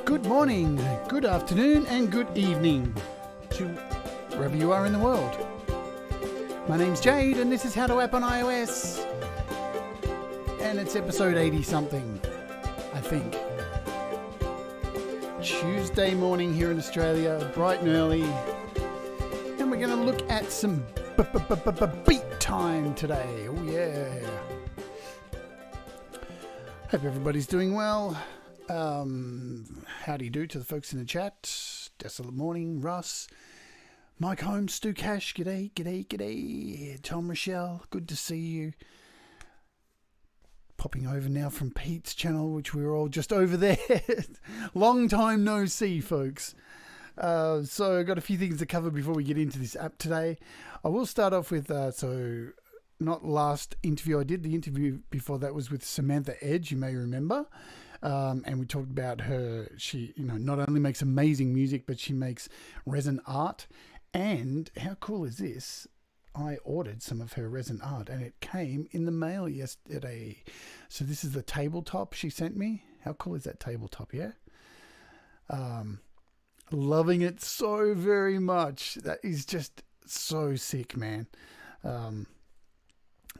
Good morning, good afternoon, and good evening to wherever you are in the world. My name's Jade, and this is How to App on iOS. And it's episode 80 something, I think. Tuesday morning here in Australia, bright and early. And we're going to look at some beat time today. Oh yeah. Hope everybody's doing well. How do you do to the folks in the chat? Desolate Morning, Russ, Mike Holmes, Stu Cash, g'day. Tom Rochelle, good to see you. Popping over now from Pete's channel, which we were all just over there. Long time no see, folks. So I've got a few things to cover before we get into this app today. I will start off with, not last interview I did. The interview before that was with Samantha Edge, you may remember. And we talked about her. She, not only makes amazing music, but she makes resin art. And how cool is this? I ordered some of her resin art and it came in the mail yesterday. So this is the tabletop she sent me. How cool is that tabletop? Yeah. Loving it so very much. That is just so sick, man.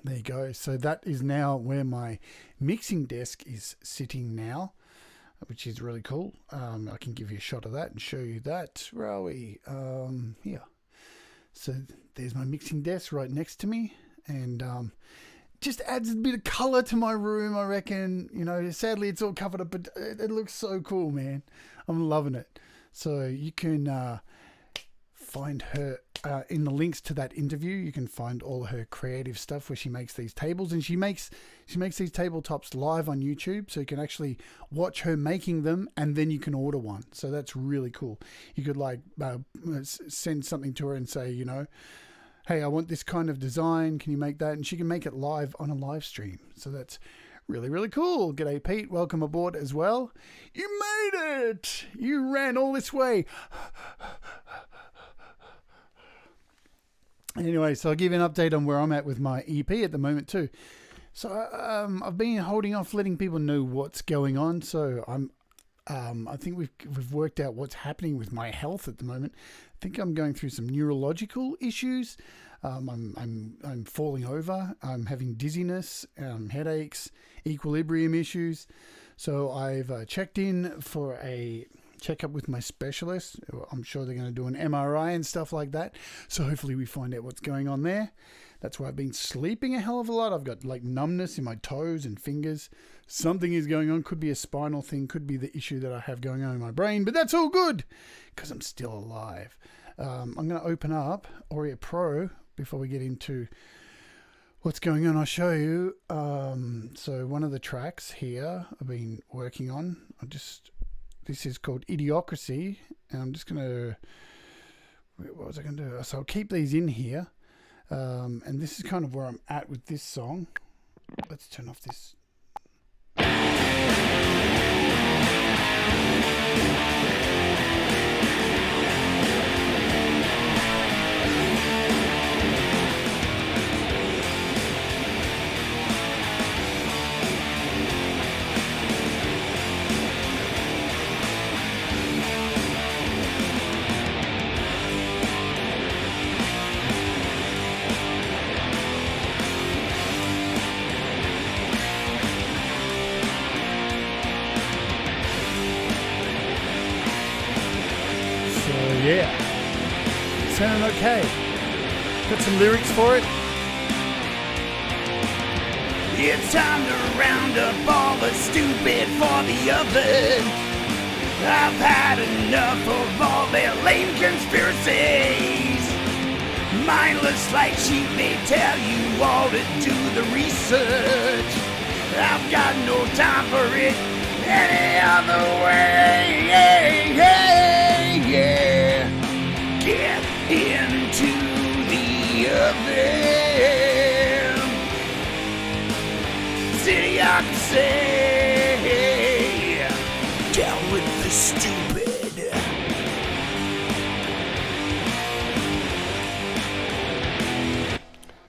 There you go. So that is now where my mixing desk is sitting now, which is really cool. I can give you a shot of that and show you that. Where are we? Here. So there's my mixing desk right next to me, and just adds a bit of color to my room, I reckon. Sadly it's all covered up, but it looks so cool, man. I'm loving it. So you can find her in the links to that interview. You can find all her creative stuff where she makes these tables, and she makes these tabletops live on YouTube, so you can actually watch her making them, and then you can order one. So that's really cool. You could send something to her and say, hey, I want this kind of design, can you make that? And she can make it live on a live stream. So that's really, really cool. G'day, Pete. Welcome aboard as well. You made it. You ran all this way. Anyway, so I'll give you an update on where I'm at with my EP at the moment too. So I've been holding off letting people know what's going on. So I think we've worked out what's happening with my health at the moment. I think I'm going through some neurological issues. I'm falling over. I'm having dizziness, headaches, equilibrium issues. So I've checked in for a checkup with my specialist. I'm sure they're going to do an MRI and stuff like that. So hopefully we find out what's going on there. That's why I've been sleeping a hell of a lot. I've got numbness in my toes and fingers. Something is going on. Could be a spinal thing. Could be the issue that I have going on in my brain. But that's all good because I'm still alive. I'm going to open up Audio Pro before we get into what's going on. I'll show you. So one of the tracks here I've been working on. This is called Idiocracy, and I'm just going to, what was I going to do? So I'll keep these in here, and this is kind of where I'm at with this song. Let's turn off this. Yeah, sounding okay. Got some lyrics for it. It's time to round up all the stupid for the oven. I've had enough of all their lame conspiracies. Mindless like sheep, they tell you all to do the research. I've got no time for it any other way. Get into the oven. Idiocracy. Down with the stupid.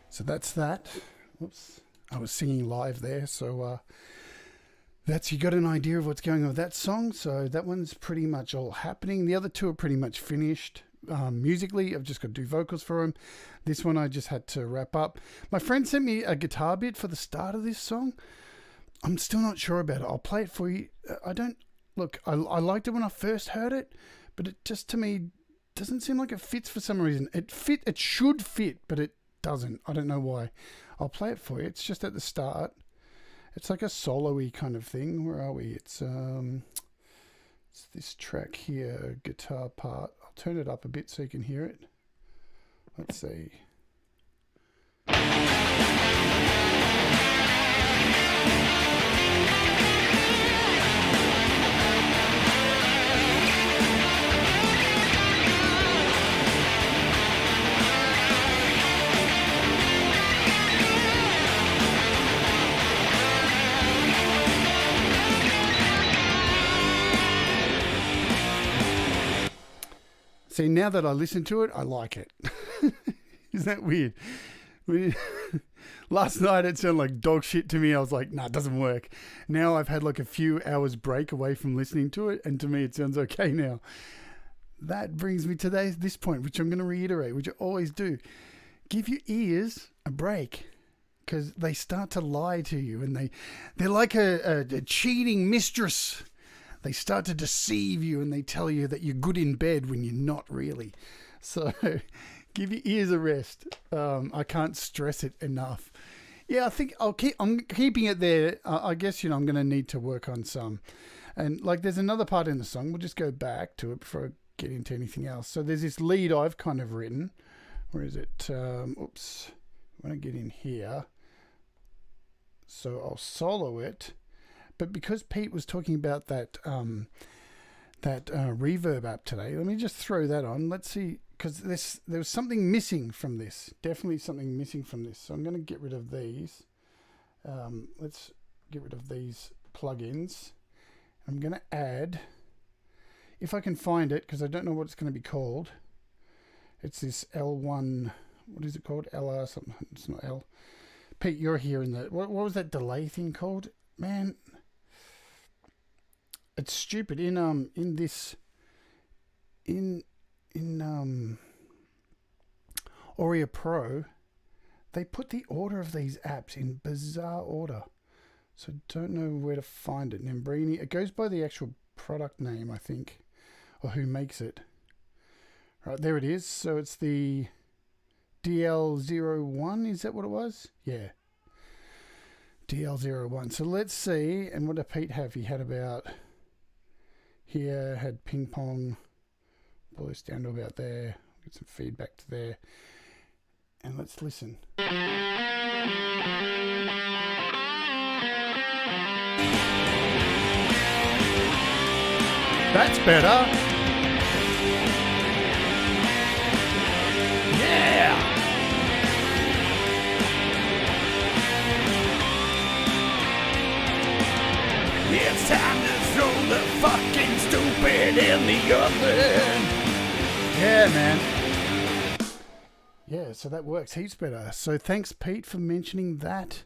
So that's that. Whoops. I was singing live there, so you got an idea of what's going on with that song. So that one's pretty much all happening. The other two are pretty much finished. Musically, I've just got to do vocals for them. This one I just had to wrap up. My friend sent me a guitar bit for the start of this song. I'm still not sure about it. I'll play it for you. I liked it when I first heard it, but it just, to me, doesn't seem like it fits for some reason. It should fit, but it doesn't. I don't know why. I'll play it for you. It's just at the start. It's like a solo-y kind of thing. Where are we? It's this track here, guitar part. I'll turn it up a bit so you can hear it. Let's see. See, now that I listen to it, I like it. Isn't that weird? Last night it sounded like dog shit to me. I was like, nah, it doesn't work. Now I've had like a few hours break away from listening to it, and to me it sounds okay now. That brings me to this point, which I'm going to reiterate, which I always do. Give your ears a break, because they start to lie to you, and they're like a cheating mistress. They start to deceive you, and they tell you that you're good in bed when you're not really. So give your ears a rest. I can't stress it enough. Yeah, I think I'm keeping it there. I guess, I'm going to need to work on some. And like there's another part in the song. We'll just go back to it before I get into anything else. So there's this lead I've kind of written. Where is it? Oops. I want to get in here. So I'll solo it. But because Pete was talking about that reverb app today, let me just throw that on. Let's see, because there was something missing from this. Definitely something missing from this. So I'm going to get rid of these. Let's get rid of these plugins. I'm going to add, if I can find it, because I don't know what it's going to be called. It's this L1. What is it called? LR something. It's not L. Pete, you're here in the. What was that delay thing called? Man. It's stupid. In Audio Pro, they put the order of these apps in bizarre order. So I don't know where to find it. Nembrini. It goes by the actual product name, I think, or who makes it. Right, there it is. So it's the DL01. Is that what it was? Yeah. DL01. So let's see. And what did Pete have? He had about. Here had ping pong. Pull this down to about there. Get some feedback to there. And let's listen. That's better. Yeah! It's time to throw the fucking stupid in the oven. Yeah, man. Yeah, so that works heaps better. So thanks, Pete, for mentioning that.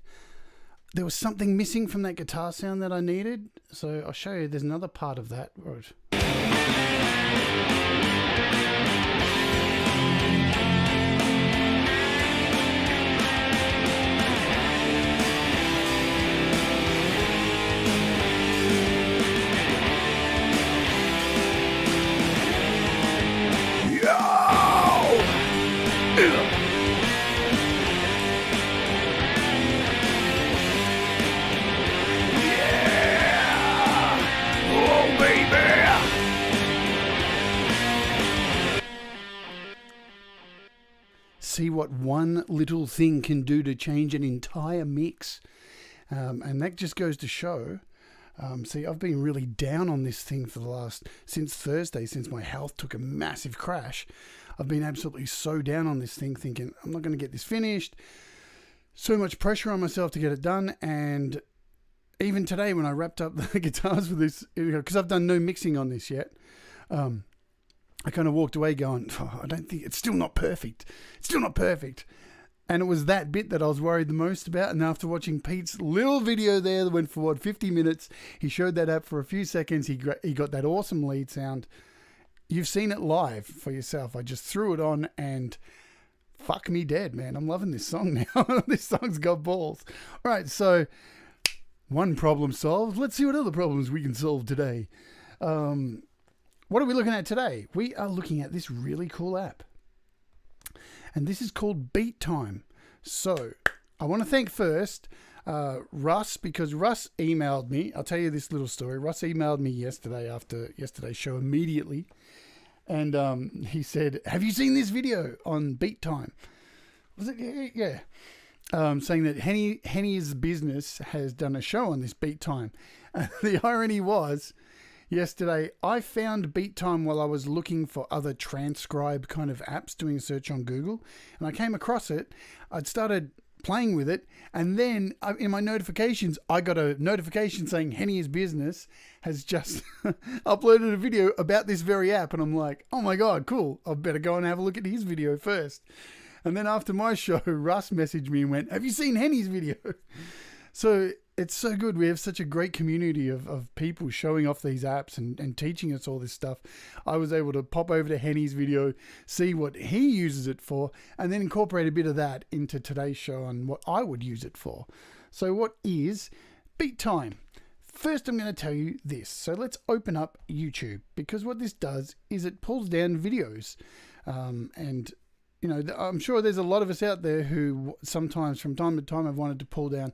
There was something missing from that guitar sound that I needed. So I'll show you. There's another part of that. See what one little thing can do to change an entire mix. And that just goes to show. See, I've been really down on this thing since Thursday, since my health took a massive crash. I've been absolutely so down on this thing, thinking I'm not going to get this finished. So much pressure on myself to get it done. And even today when I wrapped up the guitars with this, because I've done no mixing on this yet, I kind of walked away going, I don't think, it's still not perfect. It's still not perfect. And it was that bit that I was worried the most about. And after watching Pete's little video there that went for, what, 50 minutes, he showed that app for a few seconds. He got that awesome lead sound. You've seen it live for yourself. I just threw it on and fuck me dead, man. I'm loving this song now. This song's got balls. All right, so one problem solved. Let's see what other problems we can solve today. What are we looking at today? We are looking at this really cool app. And this is called Beat Time. So I want to thank first Russ, because Russ emailed me. I'll tell you this little story. Russ emailed me yesterday after yesterday's show immediately. And he said, have you seen this video on Beat Time? Was it? Yeah. Saying that Henny's Business has done a show on this Beat Time. The irony was, yesterday I found Beat Time while I was looking for other transcribe kind of apps, doing a search on Google, and I came across it. I'd started playing with it, and then in my notifications I got a notification saying Henny's Business has just uploaded a video about this very app, and I'm like, oh my god, cool, I better go and have a look at his video first. And then after my show, Russ messaged me and went, have you seen Henny's video? So it's so good. We have such a great community of people showing off these apps and teaching us all this stuff. I was able to pop over to Henny's video, see what he uses it for, and then incorporate a bit of that into today's show on what I would use it for. So what is Beat Time? First, I'm going to tell you this. So let's open up YouTube, because what this does is it pulls down videos. And you know, I'm sure there's a lot of us out there who sometimes from time to time have wanted to pull down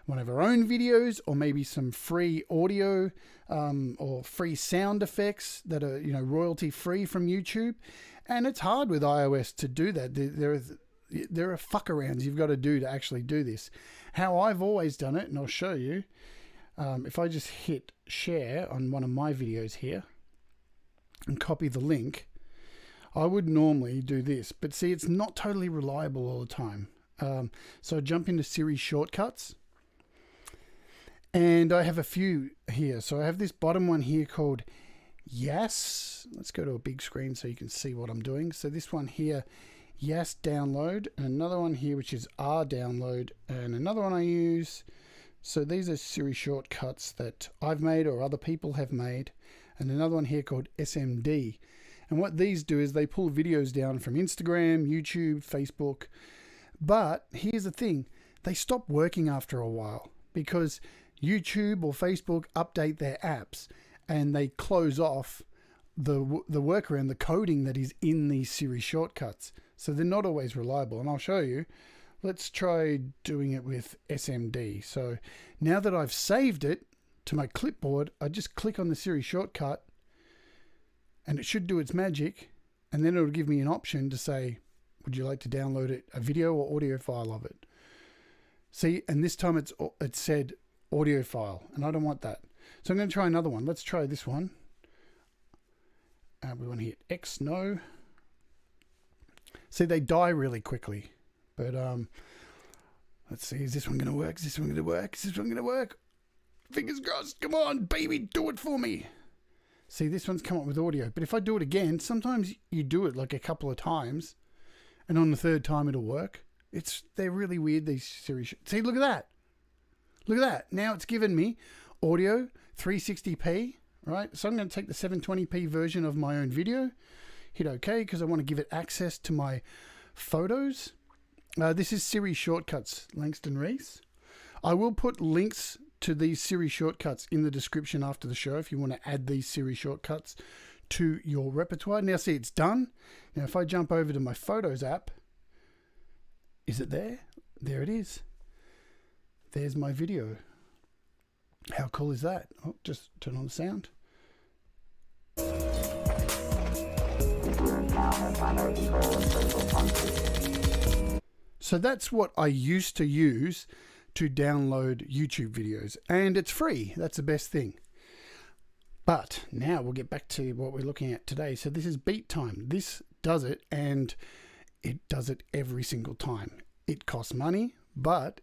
one of our own videos, or maybe some free audio or free sound effects that are, you know, royalty free from YouTube. And it's hard with iOS to do that. There are fuck arounds you've got to do to actually do this. How I've always done it, and I'll show you, if I just hit share on one of my videos here and copy the link, I would normally do this, but see, it's not totally reliable all the time. So I jump into Siri shortcuts, and I have a few here. So I have this bottom one here called Yes. Let's go to a big screen so you can see what I'm doing. So this one here, Yes download, and another one here which is R download, and another one I use. So these are Siri shortcuts that I've made or other people have made, and another one here called SMD. And what these do is they pull videos down from Instagram, YouTube, Facebook. But here's the thing, they stop working after a while because YouTube or Facebook update their apps and they close off the workaround, the coding that is in these Siri shortcuts. So they're not always reliable. And I'll show you. Let's try doing it with SMD. So now that I've saved it to my clipboard, I just click on the Siri shortcut, and it should do its magic, and then it'll give me an option to say, would you like to download it, a video or audio file of it? See, and this time it said audio file, and I don't want that. So I'm going to try another one. Let's try this one. We want to hit X, no. See, they die really quickly. But let's see, is this one going to work? Is this one going to work? Is this one going to work? Fingers crossed. Come on, baby, do it for me. See, this one's come up with audio. But if I do it again, sometimes you do it like a couple of times, and on the third time it'll work. They're really weird, these Siri. See, look at that. Look at that. Now it's given me audio 360p, right? So I'm going to take the 720p version of my own video, hit OK, because I want to give it access to my photos. This is Siri Shortcuts, Langston Reese. I will put links to these Siri shortcuts in the description after the show if you want to add these Siri shortcuts to your repertoire. Now see, it's done. Now if I jump over to my Photos app, is it there? There it is. There's my video. How cool is that? Oh, just turn on the sound. So that's what I used to use to download YouTube videos, and it's free. That's the best thing. But now we'll get back to what we're looking at today. So this is Beat Time. This does it, and it does it every single time. It costs money, but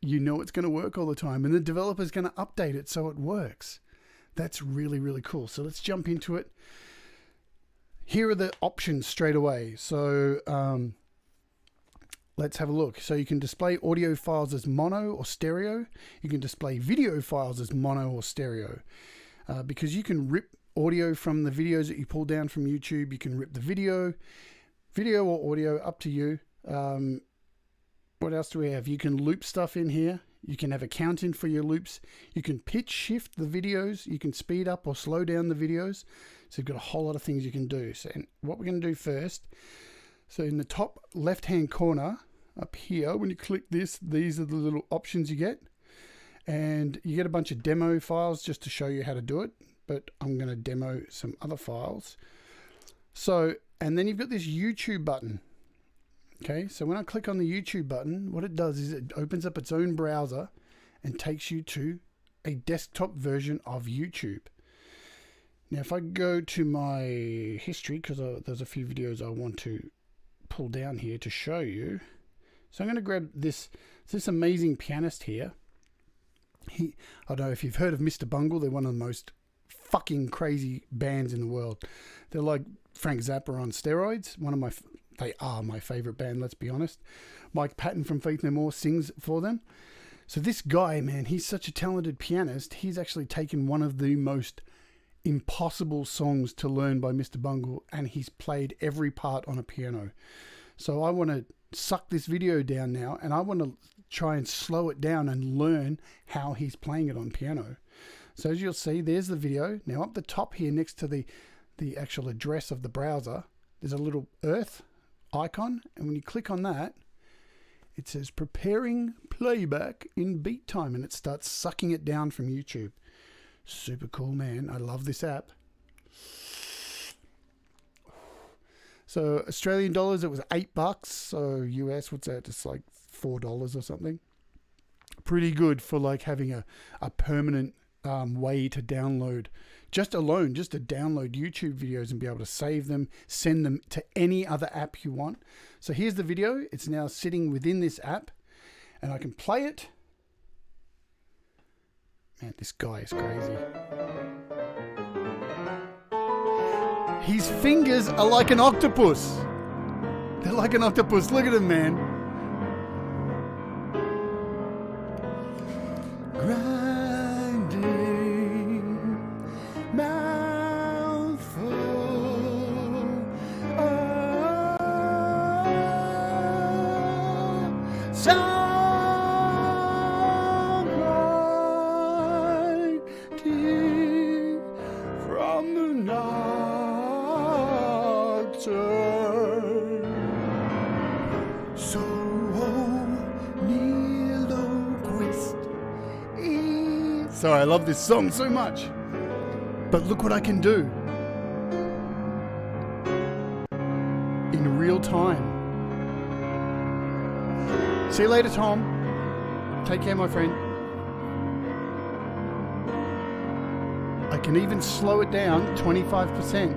you know it's going to work all the time, and the developer's going to update it so it works. That's really, really cool. So let's jump into it. Here are the options straight away. So let's have a look. So you can display audio files as mono or stereo. You can display video files as mono or stereo. Because you can rip audio from the videos that you pull down from YouTube. You can rip the video or audio, up to you. What else do we have? You can loop stuff in here. You can have a count in for your loops. You can pitch shift the videos. You can speed up or slow down the videos. So you've got a whole lot of things you can do. So what we're going to do first, so in the top left hand corner up here, when you click this, these are the little options you get. And you get a bunch of demo files just to show you how to do it. But I'm going to demo some other files. So, and then you've got this YouTube button. Okay, so when I click on the YouTube button, what it does is it opens up its own browser and takes you to a desktop version of YouTube. Now, if I go to my history, because there's a few videos I want to pull down here to show you. So I'm going to grab this amazing pianist here. I don't know if you've heard of Mr. Bungle. They're one of the most fucking crazy bands in the world. They're like Frank Zappa on steroids. They are my favorite band, let's be honest. Mike Patton from Faith No More sings for them. So this guy, man, he's such a talented pianist. He's actually taken one of the most impossible songs to learn by Mr. Bungle, and he's played every part on a piano. So I want to suck this video down now, and I want to try and slow it down and learn how he's playing it on piano. So as you'll see, there's the video. Now up the top here, next to the actual address of the browser, there's a little earth icon, and when you click on that, it says preparing playback in beat time, and it starts sucking it down from YouTube. Super cool, man. I love this app. So Australian dollars, it was $8. So US, what's that? It's like $4 or something. Pretty good for like having a permanent way to download, just to download YouTube videos and be able to save them, send them to any other app you want. So here's the video. It's now sitting within this app, and I can play it. Man, this guy is crazy. His fingers are like an octopus. They're like an octopus. Look at him, man. Sorry, I love this song so much. But look what I can do in real time. See you later, Tom. Take care, my friend. I can even slow it down 25%.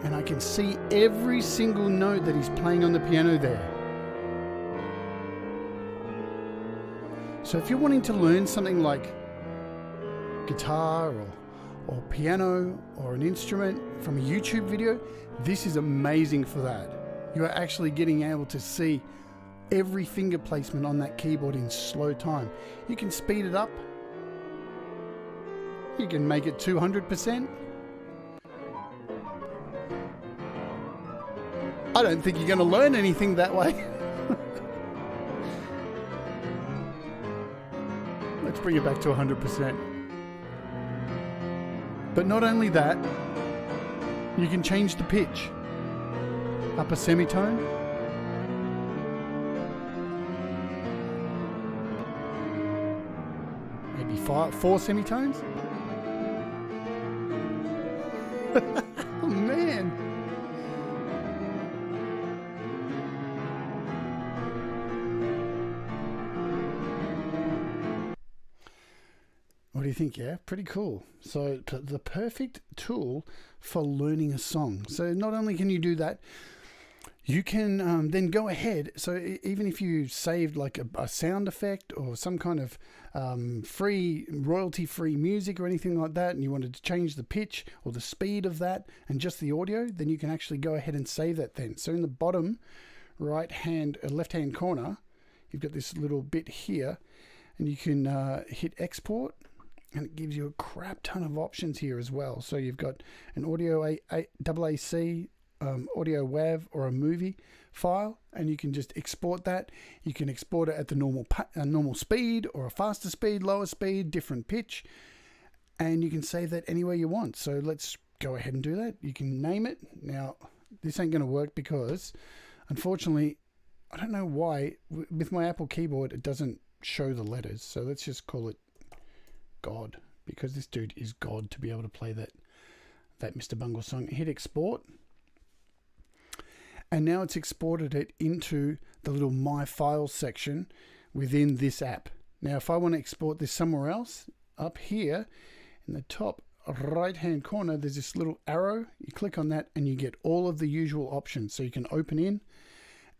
And I can see every single note that he's playing on the piano there. So if you're wanting to learn something like guitar or piano or an instrument from a YouTube video, this is amazing for that. You are actually getting able to see every finger placement on that keyboard in slow time. You can speed it up. You can make it 200%. I don't think you're going to learn anything that way. Let's bring it back to 100%. But not only that, you can change the pitch. Up a semitone. Maybe four semitones. Oh man. What do you think? Yeah, pretty cool. So the perfect tool for learning a song. So not only can you do that, you can then go ahead. So even if you saved like a sound effect or some kind of free, royalty-free music or anything like that, and you wanted to change the pitch or the speed of that and just the audio, then you can actually go ahead and save that then. So in the bottom left-hand corner, you've got this little bit here, and you can hit export, and it gives you a crap ton of options here as well. So you've got an audio AAC, audio WAV, or a movie file, and you can just export that. You can export it at the normal speed, or a faster speed, lower speed, different pitch, and you can save that anywhere you want. So let's go ahead and do that. You can name it. Now, this ain't going to work because, unfortunately, I don't know why, with my Apple keyboard, it doesn't show the letters. So let's just call it God, because this dude is God to be able to play that Mr. Bungle song. Hit export. And now it's exported it into the little My Files section within this app. Now, if I want to export this somewhere else, up here in the top right-hand corner, there's this little arrow. You click on that and you get all of the usual options. So you can open in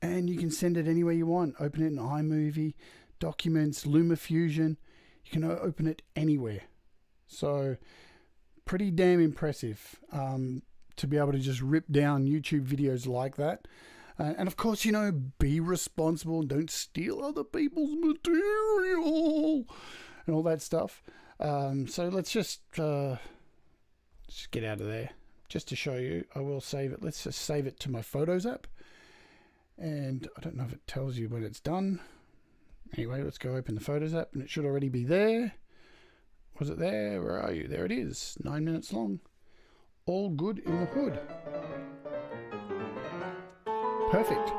and you can send it anywhere you want. Open it in iMovie, Documents, LumaFusion. You can open it anywhere. So pretty damn impressive. To be able to just rip down YouTube videos like that. And of course, you know, be responsible and don't steal other people's material and all that stuff. So let's just get out of there. Just to show you, I will save it. Let's just save it to my Photos app. And I don't know if it tells you when it's done. Anyway, let's go open the Photos app, and it should already be there. Was it there? Where are you? There it is. 9 minutes long. All good in the hood. Perfect.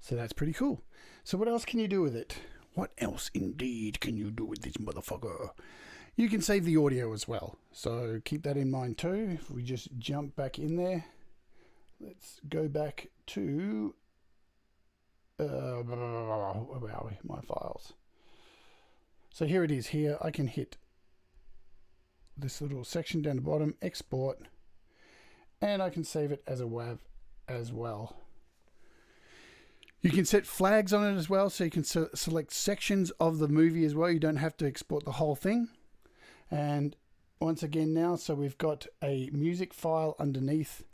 So that's pretty cool. So what else can you do with it? What else indeed can you do with this motherfucker? You can save the audio as well. So keep that in mind too. If we just jump back in there, let's go back to where are we? My files. So here it is. Here I can hit this little section down the bottom, export, and I can save it as a WAV as well. You can set flags on it as well, so you can select sections of the movie as well. You don't have to export the whole thing. And once again now, so we've got a music file underneath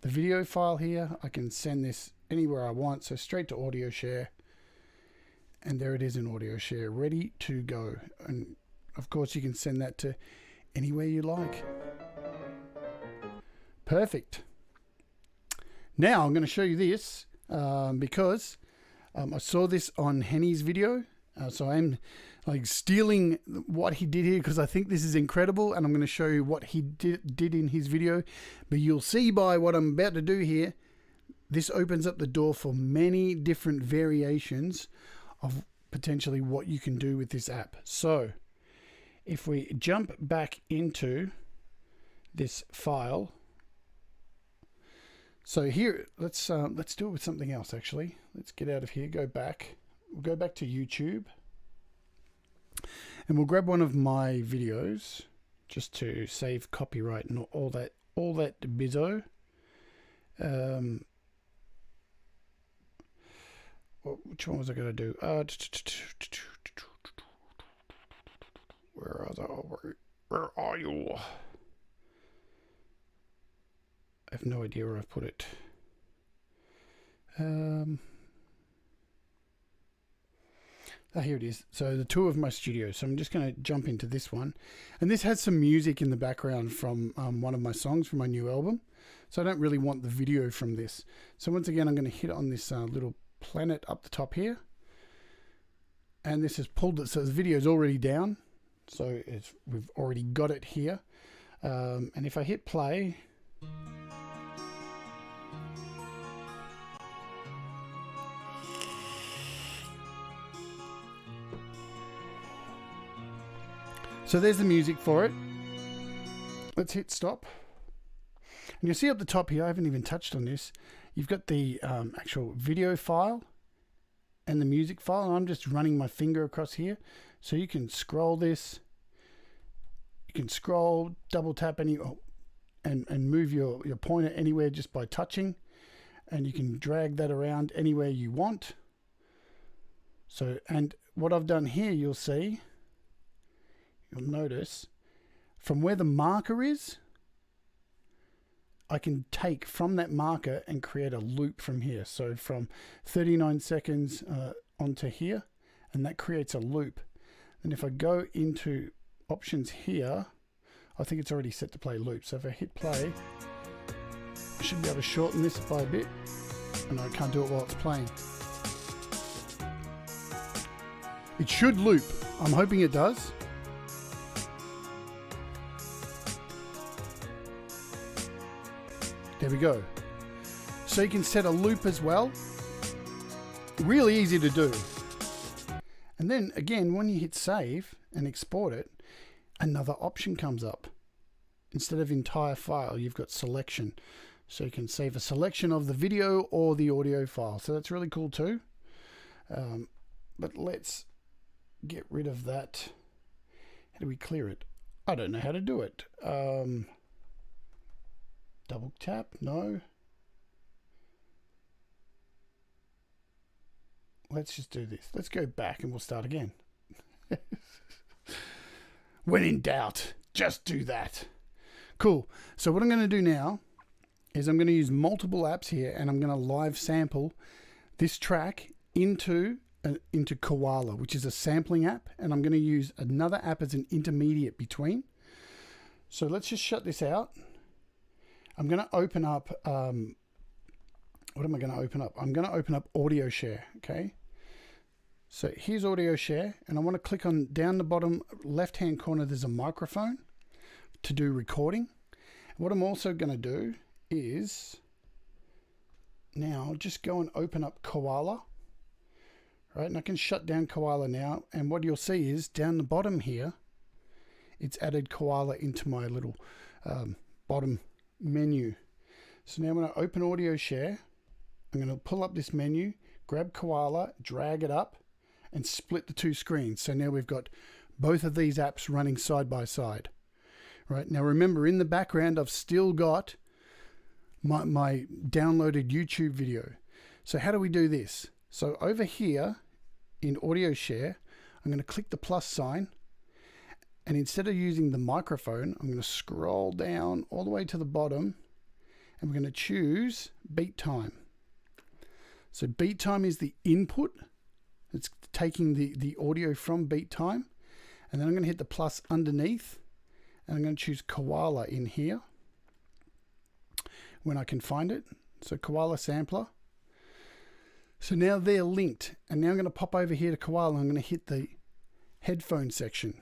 the video file here. I can send this anywhere I want, so straight to audio share. And there it is in audio share, ready to go. And of course you can send that to anywhere you like. Perfect. Now I'm going to show you this because I saw this on Henny's video. So I'm like stealing what he did here because I think this is incredible, and I'm going to show you what he did in his video. But you'll see by what I'm about to do here, this opens up the door for many different variations of potentially what you can do with this app. So if we jump back into this file, so here let's do it with something else. Actually, let's get out of here. Go back. We'll go back to YouTube, and we'll grab one of my videos just to save copyright and all that bizzo. Which one was I going to do? Where are you? I have no idea where I've put it. Here it is. So the tour of my studio. So I'm just going to jump into this one. And this has some music in the background from one of my songs from my new album. So I don't really want the video from this. So once again, I'm going to hit on this little planet up the top here. And this has pulled it. So the video is already down. So we've already got it here. And if I hit play, so there's the music for it. Let's hit stop. And you'll see up the top here, I haven't even touched on this. You've got the actual video file and the music file. And I'm just running my finger across here. So you can scroll this. You can scroll, double tap and move your pointer anywhere just by touching, and you can drag that around anywhere you want. So, and what I've done here, you'll notice from where the marker is, I can take from that marker and create a loop from here. So from 39 seconds onto here, and that creates a loop. And if I go into options here, I think it's already set to play loop. So if I hit play, I should be able to shorten this by a bit, and I can't do it while it's playing. It should loop. I'm hoping it does. There we go. So you can set a loop as well. Really easy to do. And then again, when you hit save and export it, another option comes up. Instead of entire file, you've got selection. So you can save a selection of the video or the audio file. So that's really cool too. But let's get rid of that. How do we clear it? I don't know how to do it. Double tap, no. Let's just do this. Let's go back and we'll start again. When in doubt, just do that. Cool. So what I'm going to do now is I'm going to use multiple apps here, and I'm going to live sample this track into Koala, which is a sampling app, and I'm going to use another app as an intermediate between. So let's just shut this out. I'm going to open up, what am I going to open up? I'm going to open up Audio Share, okay? So here's Audio Share, and I want to click on down the bottom left-hand corner, there's a microphone to do recording. What I'm also going to do is now just go and open up Koala, right? And I can shut down Koala now, and what you'll see is down the bottom here, it's added Koala into my little bottom menu. So now when I open Audio Share, I'm going to pull up this menu, grab Koala, drag it up, and split the two screens. So now we've got both of these apps running side by side. Right, now remember, in the background I've still got my downloaded YouTube video. So how do we do this? So over here in Audio Share, I'm going to click the plus sign, and instead of using the microphone, I'm going to scroll down all the way to the bottom, and we're going to choose beat time. So beat time is the input. It's taking the audio from beat time, and then I'm going to hit the plus underneath, and I'm going to choose Koala in here when I can find it. So Koala sampler. So now they're linked, and now I'm going to pop over here to Koala. I'm going to hit the headphone section,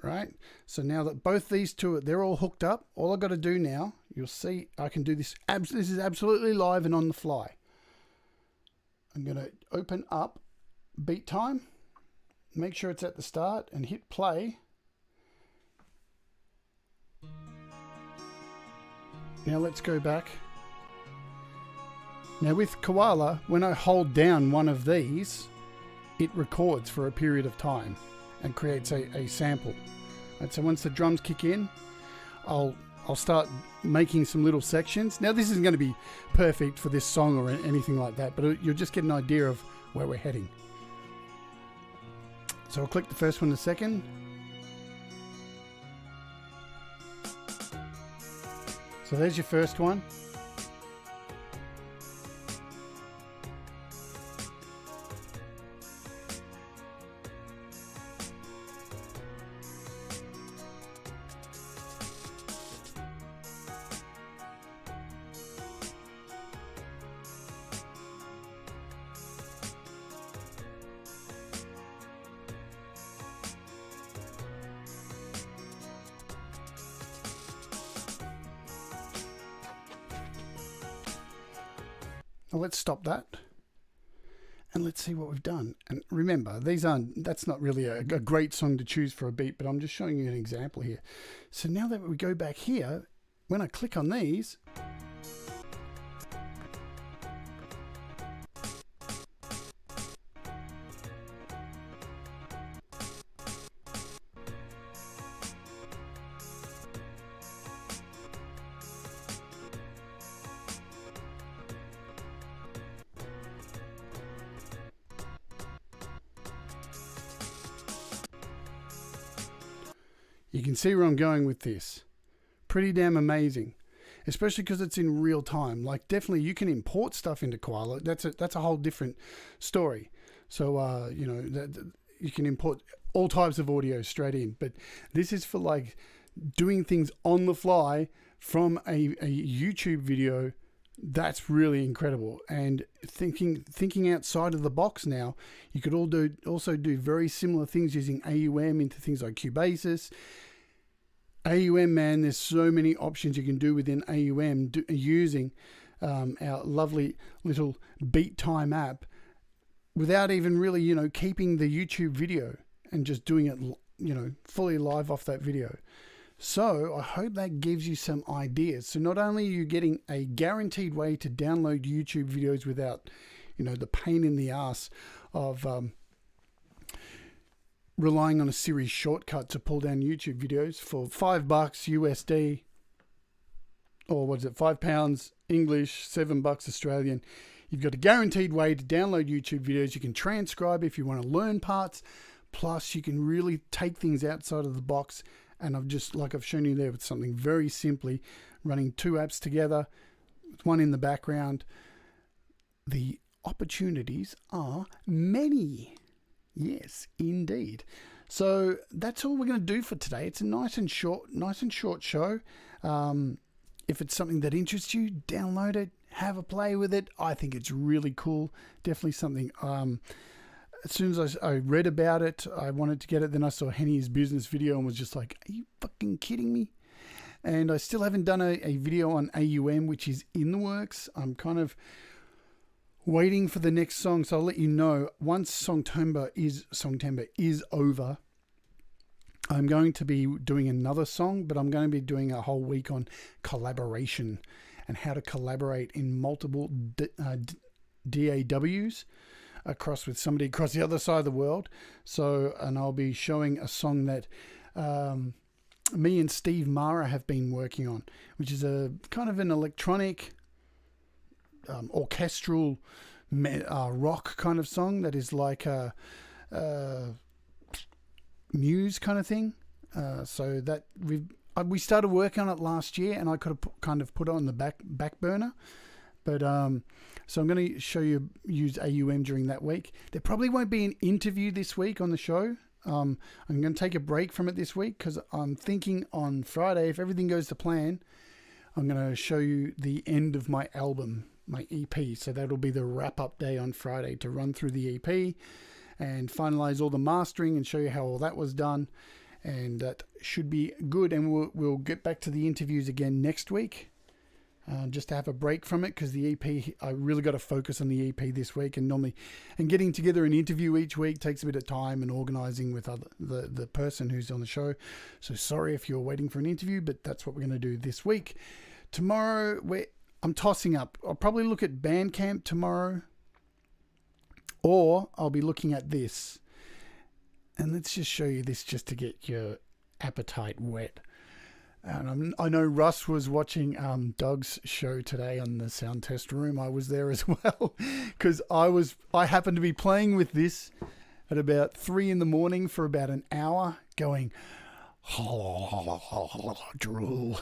right? So now that both these two, they're all hooked up, all I've got to do now, you'll see I can do this. This is absolutely live and on the fly. I'm going to open up beat time, make sure it's at the start, and hit play. Now let's go back. Now with Koala, when I hold down one of these, it records for a period of time and creates a sample. And so once the drums kick in, I'll start making some little sections. Now this isn't going to be perfect for this song or anything like that, but you'll just get an idea of where we're heading. So I'll click the first one, the second. So there's your first one. Now let's stop that and let's see what we've done. And remember, that's not really a great song to choose for a beat, but I'm just showing you an example here. So now that we go back here, when I click on these, You can see where I'm going with this. Pretty damn amazing, especially because it's in real time. Like, definitely you can import stuff into Koala. That's a whole different story. So, you know, you can import all types of audio straight in. But this is for like doing things on the fly from a YouTube video. That's really incredible. And thinking outside of the box now, you could also do very similar things using AUM into things like Cubasis. AUM, man, there's so many options you can do within AUM using our lovely little beat time app without even really, you know, keeping the YouTube video and just doing it, you know, fully live off that video. So I hope that gives you some ideas. So not only are you getting a guaranteed way to download YouTube videos without, you know, the pain in the ass of relying on a Siri shortcut to pull down YouTube videos for $5 USD, or what is it, £5 English, $7 Australian. You've got a guaranteed way to download YouTube videos. You can transcribe if you want to learn parts. Plus, you can really take things outside of the box. And I've shown you there with something very simply, running two apps together, one in the background. The opportunities are many. Yes, indeed. So that's all we're going to do for today. It's a nice and short show. If it's something that interests you, download it, have a play with it. I think it's really cool. Definitely something. As soon as I read about it, I wanted to get it. Then I saw Henny's business video and was just like, are you fucking kidding me? And I still haven't done a video on AUM, which is in the works. I'm kind of waiting for the next song, so I'll let you know once Songtember is over. I'm going to be doing another song, but I'm going to be doing a whole week on collaboration and how to collaborate in multiple DAWs across with somebody across the other side of the world. So, and I'll be showing a song that me and Steve Mara have been working on, which is a kind of an electronic orchestral rock kind of song that is like a Muse kind of thing. So that we started working on it last year, and I could have kind of put it on the back burner. But so I'm going to use AUM during that week. There probably won't be an interview this week on the show. I'm going to take a break from it this week because I'm thinking on Friday, if everything goes to plan, I'm going to show you the end of my album, my EP. So that'll be the wrap-up day on Friday to run through the EP and finalize all the mastering and show you how all that was done. And that should be good. And we'll get back to the interviews again next week. Just to have a break from it, because the EP, I really got to focus on the EP this week, and getting together an interview each week takes a bit of time and organizing with the person who's on the show. So sorry if you're waiting for an interview, but that's what we're going to do this week. Tomorrow, I'm tossing up. I'll probably look at Bandcamp tomorrow, or I'll be looking at this. And let's just show you this just to get your appetite wet. And I know Russ was watching Doug's show today on the sound test room. I was there as well because I happened to be playing with this at about 3 a.m. for about an hour, going drool.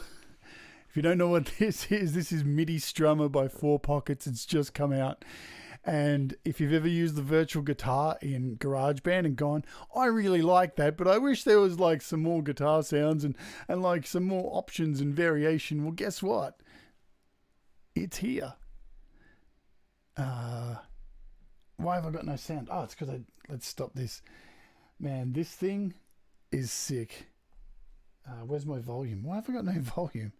If you don't know what this is Midi Strummer by 4 Pockets. It's just come out. And if you've ever used the virtual guitar in GarageBand and gone, I really like that, but I wish there was like some more guitar sounds and like some more options and variation. Well, guess what? It's here. Why have I got no sound? Oh, it's because let's stop this. Man, this thing is sick. Where's my volume? Why have I got no volume?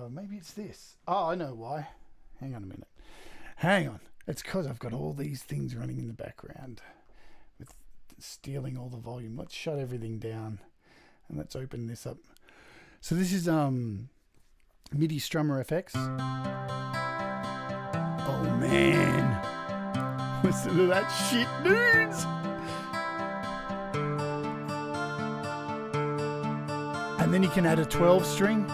Maybe it's this. Oh, I know why. Hang on a minute. Hang on. It's because I've got all these things running in the background with stealing all the volume. Let's shut everything down and let's open this up. So this is MIDI Strummer FX. Oh man. Listen to that shit, dudes. And then you can add a 12 string.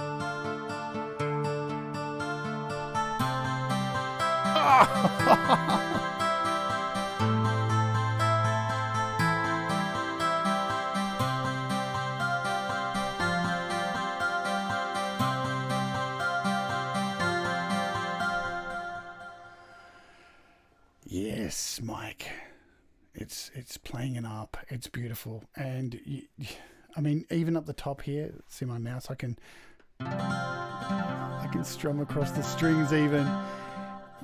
Yes, Mike. It's playing an up. It's beautiful. And I mean, even up the top here, see my mouse, I can strum across the strings even.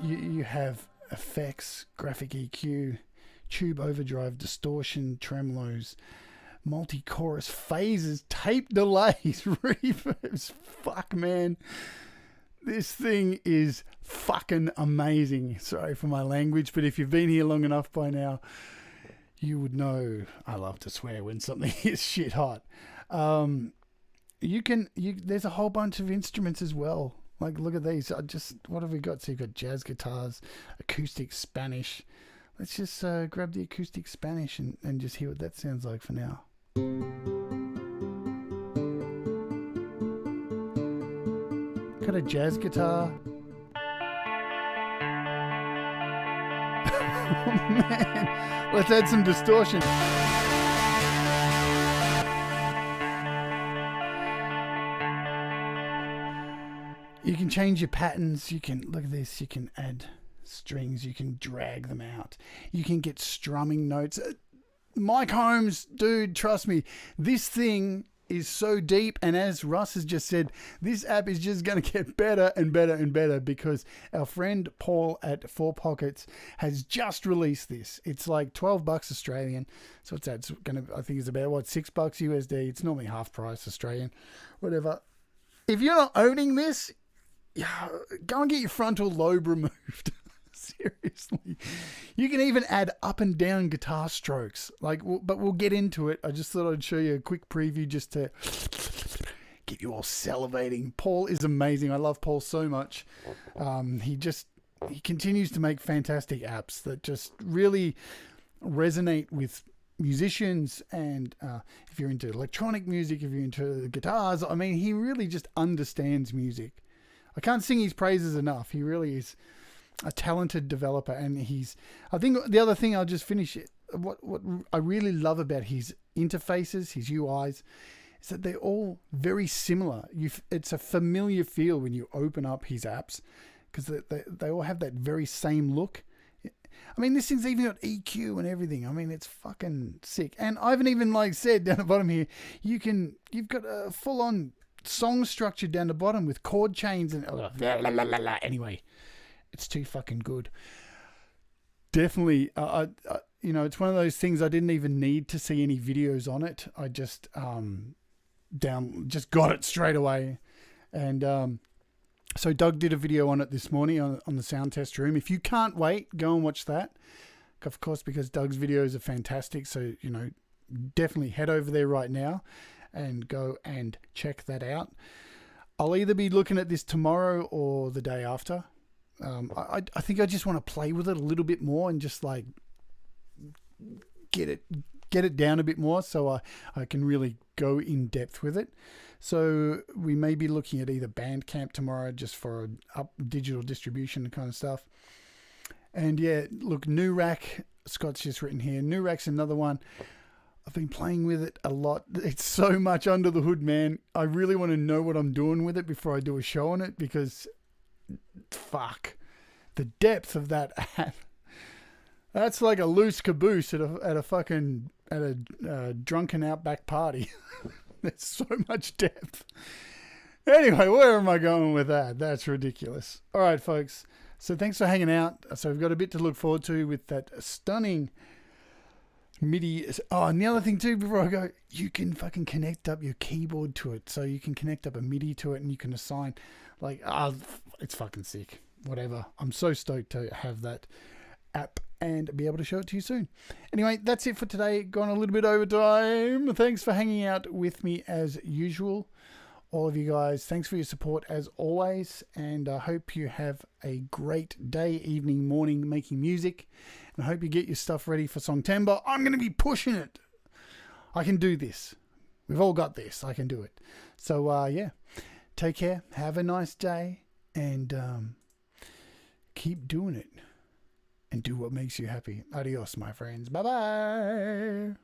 You have effects, graphic EQ, tube overdrive, distortion, tremolos, multi-chorus phases, tape delays, reverbs. Fuck, man. This thing is fucking amazing. Sorry for my language, but if you've been here long enough by now, you would know I love to swear when something is shit hot. There's a whole bunch of instruments as well. Like, look at these. What have we got? So you've got jazz guitars, acoustic Spanish. Let's just grab the acoustic Spanish and just hear what that sounds like for now. Got a jazz guitar. Oh, man. Let's add some distortion. You can change your patterns. You can, look at this, you can add strings. You can drag them out. You can get strumming notes. Mike Holmes, dude, trust me, this thing is so deep, and as Russ has just said, this app is just going to get better and better and better because our friend Paul at Four Pockets has just released this. It's like $12 Australian, so it's going to, I think it's about $6 USD. It's normally half price Australian, whatever. If you're not owning this, go and get your frontal lobe removed. Seriously. You can even add up and down guitar strokes. But we'll get into it. I just thought I'd show you a quick preview just to get you all salivating. Paul is amazing. I love Paul so much. He continues to make fantastic apps that just really resonate with musicians, and if you're into electronic music, if you're into guitars, I mean, he really just understands music. I can't sing his praises enough. He really is a talented developer, and I think the other thing, I'll just finish it, what I really love about his interfaces, his UIs, is that they're all very similar. It's a familiar feel when you open up his apps, because they all have that very same look. I mean, this thing's even got EQ and everything. I mean, it's fucking sick. And I haven't even said down the bottom here, you've got a full-on song structure down the bottom with chord chains and anyway. It's too fucking good. Definitely, it's one of those things I didn't even need to see any videos on it. I just just got it straight away. And so Doug did a video on it this morning on the sound test room. If you can't wait, go and watch that. Of course, because Doug's videos are fantastic. So, definitely head over there right now and go and check that out. I'll either be looking at this tomorrow or the day after. I think I just want to play with it a little bit more and just get it down a bit more so I can really go in depth with it. So we may be looking at either Bandcamp tomorrow just for digital distribution kind of stuff. And yeah, look, New Rack, Scott's just written here. New Rack's another one. I've been playing with it a lot. It's so much under the hood, man. I really want to know what I'm doing with it before I do a show on it, because fuck, the depth of that app. That's like a loose caboose at a drunken outback party. There's so much depth. Anyway, where am I going with that? That's ridiculous. All right, folks. So thanks for hanging out. So we've got a bit to look forward to with that stunning MIDI. Oh, and the other thing too, before I go, you can fucking connect up your keyboard to it. So you can connect up a MIDI to it and you can assign, it's fucking sick. Whatever. I'm so stoked to have that app and be able to show it to you soon. Anyway, that's it for today. Gone a little bit over time. Thanks for hanging out with me as usual. All of you guys, thanks for your support as always. And I hope you have a great day, evening, morning making music. And I hope you get your stuff ready for Songtember. I'm going to be pushing it. I can do this. We've all got this. I can do it. So, yeah. Take care. Have a nice day. And keep doing it. And do what makes you happy. Adios, my friends. Bye-bye.